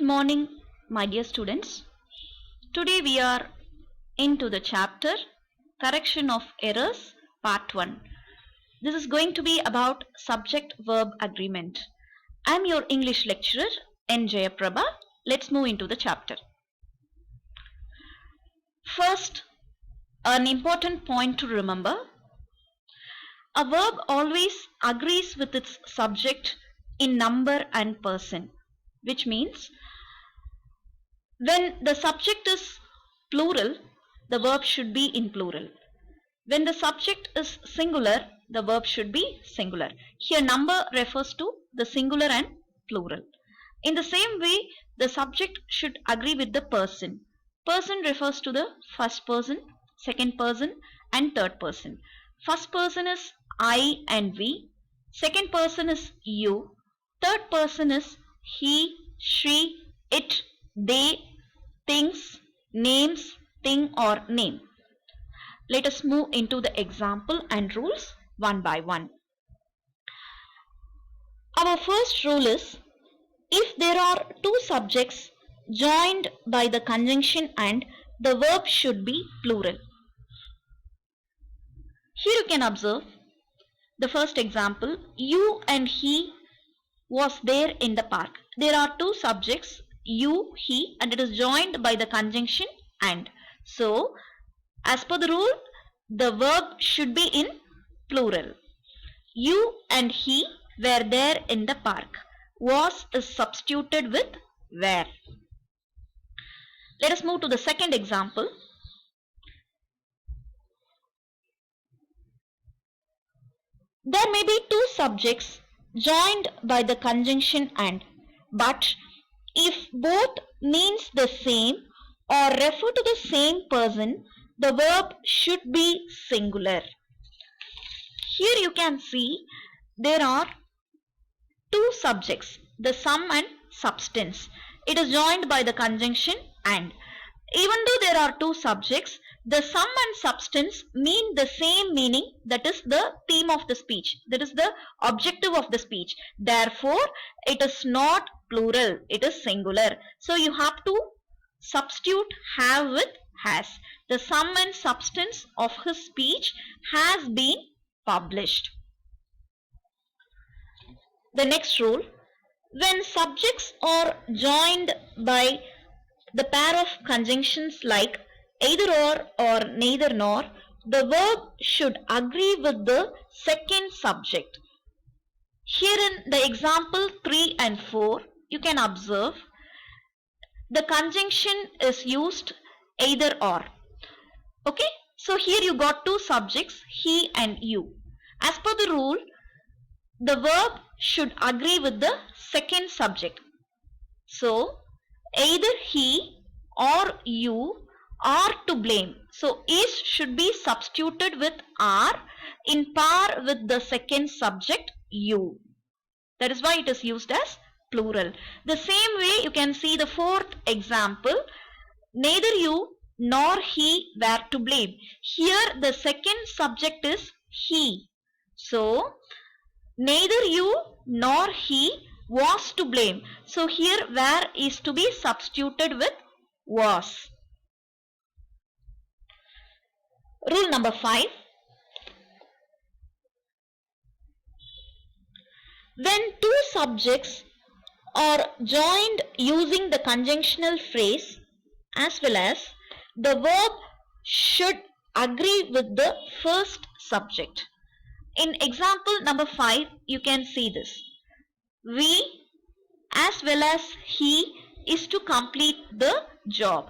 morning, my dear students. Today we are into the chapter Correction of Errors, Part 1. This is going to be about subject-verb agreement. I am your English lecturer, N. Jayaprabha. Let's move into the chapter. First, an important point to remember. A verb always agrees with its subject in number and person, which means when the subject is plural, the verb should be in plural. When the subject is singular, the verb should be singular. Here number refers to the singular and plural. In the same way, the subject should agree with the person. Person refers to the first person, second person and third person. First person is I and we. Second person is you. Third person is he, she, it, they, things, names, thing or name. Let us move into the example and rules one by one. Our first rule is, if there are two subjects joined by the conjunction and, the verb should be plural. Here you can observe the first example, you and he was there in the park. There are two subjects, you, he, and it is joined by the conjunction and. So, as per the rule, the verb should be in plural. You and he were there in the park. Was is substituted with were. Let us move to the second example. There may be two subjects joined by the conjunction and, but if both means the same or refer to the same person, the verb should be singular. Here you can see there are two subjects, the sum and substance. It is joined by the conjunction and. Even though there are two subjects, the sum and substance mean the same meaning, that is the theme of the speech, that is the objective of the speech. Therefore, it is not plural, it is singular. So you have to substitute have with has. The sum and substance of his speech has been published. The next rule, when subjects are joined by the pair of conjunctions like either or neither nor, the verb should agree with the second subject. Here in the example 3 and 4, you can observe the conjunction is used either or. Okay, so here you got two subjects, he and you. As per the rule, the verb should agree with the second subject. So, either he or you are to blame. So, is should be substituted with are in par with the second subject you. That is why it is used as plural. The same way you can see the fourth example. Neither you nor he were to blame. Here the second subject is he. So, neither you nor he was to blame. So, here were is to be substituted with was. Rule number 5. When two subjects are joined using the conjunctional phrase as well as, the verb should agree with the first subject. In example number 5, you can see this. We as well as he is to complete the job.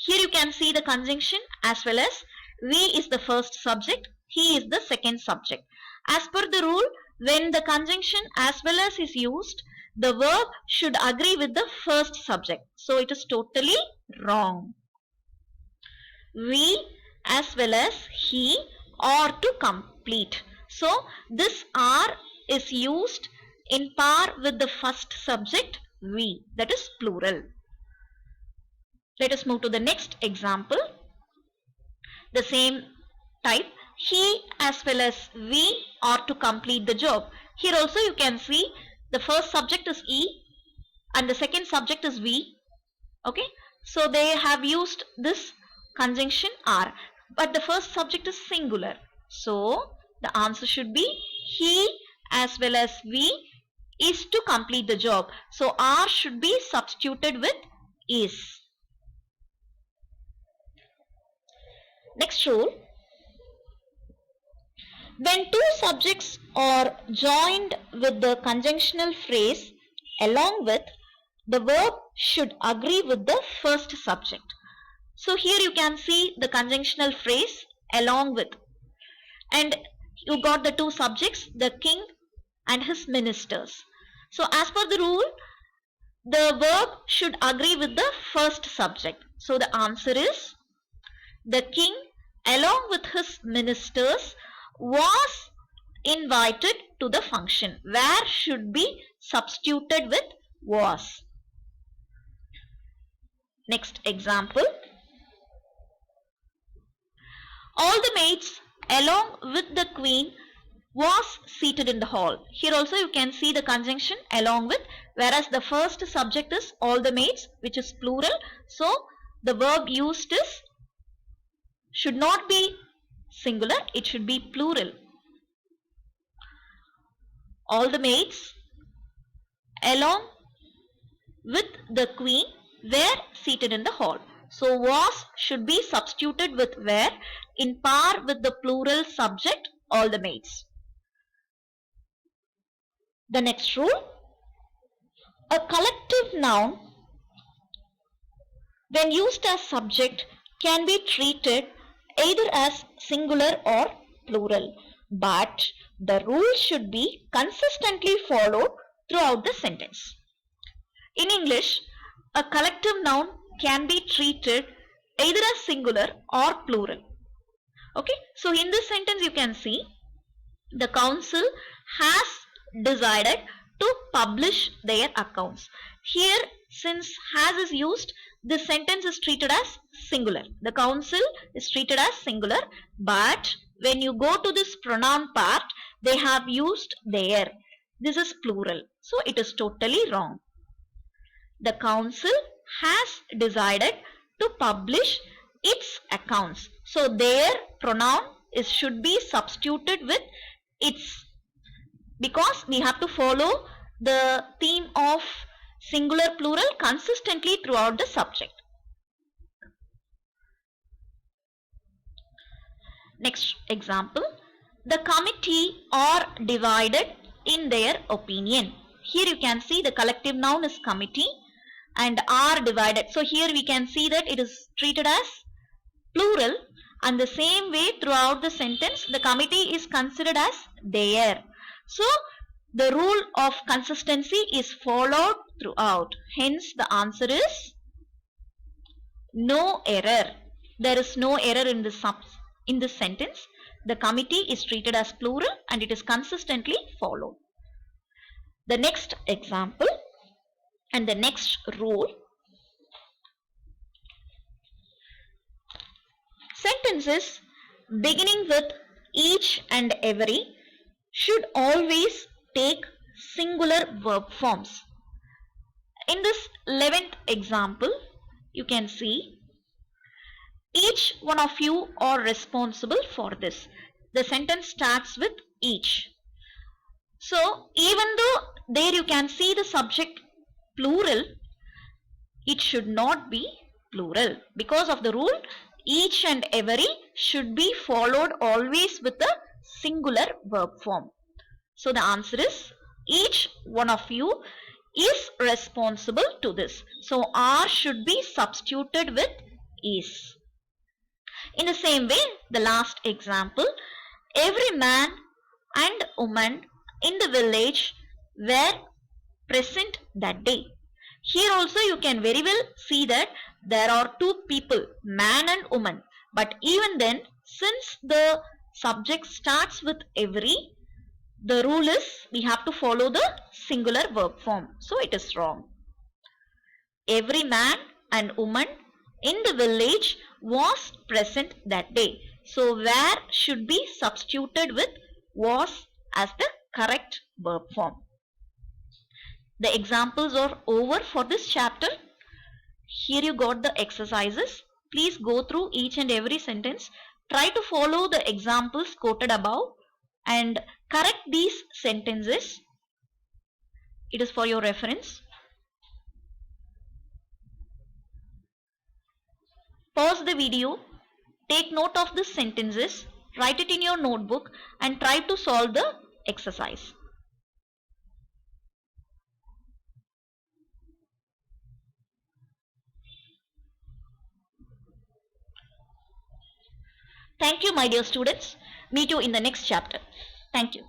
Here you can see the conjunction as well as we is the first subject, he is the second subject. As per the rule, when the conjunction as well as is used, the verb should agree with the first subject. So it is totally wrong. We as well as he are to complete. So this are is used in par with the first subject we, that is plural. Let us move to the next example. The same type, he as well as we are to complete the job. Here also you can see the first subject is he and the second subject is we. Okay, so they have used this conjunction are, but the first subject is singular, so the answer should be he as well as we is to complete the job, so are should be substituted with is. Next rule, when two subjects are joined with the conjunctional phrase along with, the verb should agree with the first subject. So here you can see the conjunctional phrase along with, and you got the two subjects, the king and his ministers. So as per the rule, the verb should agree with the first subject. So the answer is the king along with his ministers was invited to the function. Where should be substituted with was. Next example. All the maids along with the queen was seated in the hall. Here also you can see the conjunction along with, whereas the first subject is all the maids, which is plural. So the verb used is should not be singular, it should be plural. All the maids along with the queen were seated in the hall. So was should be substituted with were in par with the plural subject all the maids. The next rule, a collective noun when used as subject can be treated either as singular or plural, but the rule should be consistently followed throughout the sentence. In English, a collective noun can be treated either as singular or plural. Okay, so in this sentence you can see the council has decided to publish their accounts. Here, since has is used, this sentence is treated as singular. The council is treated as singular, but when you go to this pronoun part, they have used their. This is plural, so it is totally wrong. The council has decided to publish its accounts. So their pronoun should be substituted with its, because we have to follow the theme of singular plural consistently throughout the subject. Next example, the committee are divided in their opinion. Here you can see the collective noun is committee and are divided. So here we can see that it is treated as plural, and the same way throughout the sentence the committee is considered as their. So the rule of consistency is followed throughout. Hence the answer is no error. There is no error in this sentence. The committee is treated as plural and it is consistently followed. The next example and the next rule. Sentences beginning with each and every should always take singular verb forms. In this 11th example, you can see each one of you are responsible for this. The sentence starts with each. So even though there you can see the subject plural, it should not be plural. Because of the rule, each and every should be followed always with a singular verb form. So the answer is each one of you is responsible to this. So are should be substituted with is. In the same way, the last example, every man and woman in the village were present that day. Here also you can very well see that there are two people, man and woman. But even then, since the subject starts with every, the rule is we have to follow the singular verb form. So it is wrong. Every man and woman in the village was present that day. So where should be substituted with was as the correct verb form. The examples are over for this chapter. Here you got the exercises. Please go through each and every sentence. Try to follow the examples quoted above and correct these sentences. It is for your reference. Pause the video, take note of the sentences, write it in your notebook and try to solve the exercise. Thank you, my dear students. Meet you in the next chapter. Thank you.